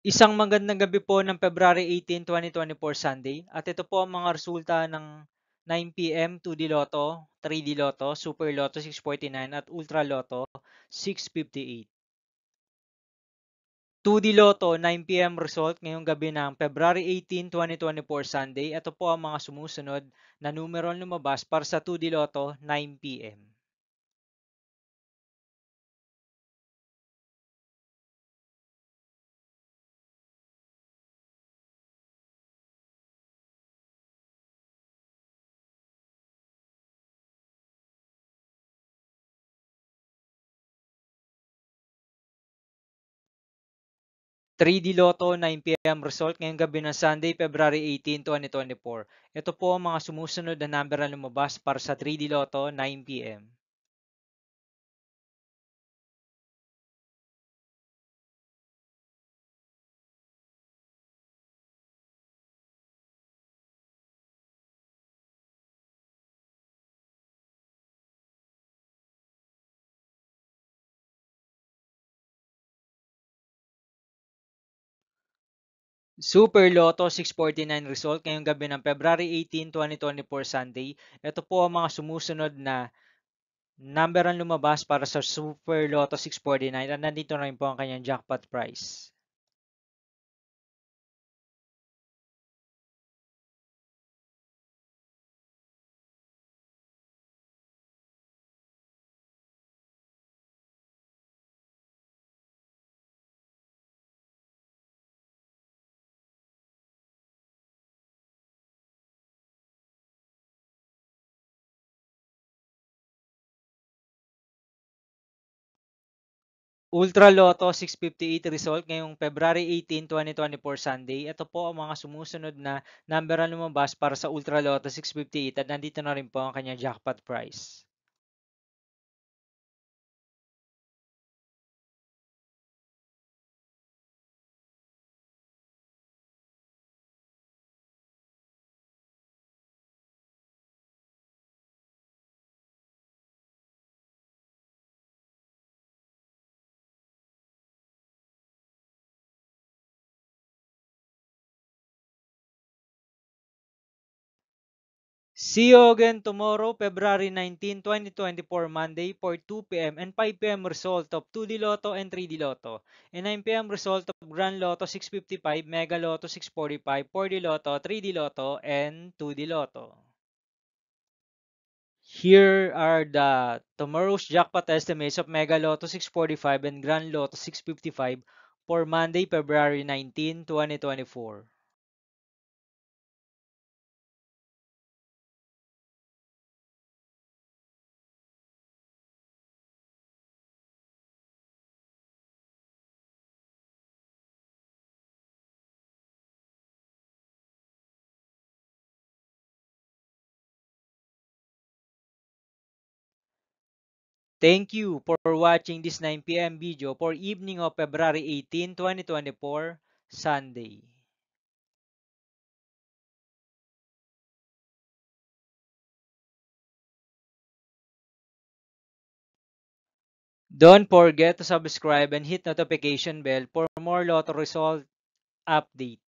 Isang magandang gabi po ng February 18, 2024 Sunday at ito po ang mga resulta ng 9 PM 2D Lotto, 3D Lotto, Super Lotto 649 at Ultra Lotto 658. 2D Lotto 9 PM result ngayong gabi ng February 18, 2024 Sunday. Ito po ang mga sumusunod na numero lumabas para sa 2D Lotto 9 PM. 3D Lotto 9 PM result ngayong gabi ng Sunday, February 18, 2024. Ito po ang mga sumusunod na number na lumabas para sa 3D Lotto 9 PM. 'Super Lotto 649 result ngayong gabi ng February 18, 2024 Sunday. Ito po ang mga sumusunod na number ang lumabas para sa Super Lotto 649 at nandito na rin po ang kanyang jackpot price. Ultra Lotto 658 result ngayong February 18, 2024 Sunday. Ito po ang mga sumusunod na number ang lumabas para sa Ultra Lotto 658 at nandito na rin po ang kanyang jackpot price. See you again tomorrow, February 19, 2024, Monday for 2 PM and 5 PM result of 2D Lotto and 3D Lotto, and 9 PM result of Grand Lotto 655, Mega Lotto 645, 4D Lotto, 3D Lotto, and 2D Lotto. Here are the tomorrow's jackpot estimates of Mega Lotto 645 and Grand Lotto 655 for Monday, February 19, 2024. Thank you for watching this 9 PM video for evening of February 18, 2024, Sunday. Don't forget to subscribe and hit notification bell for more lotto result update.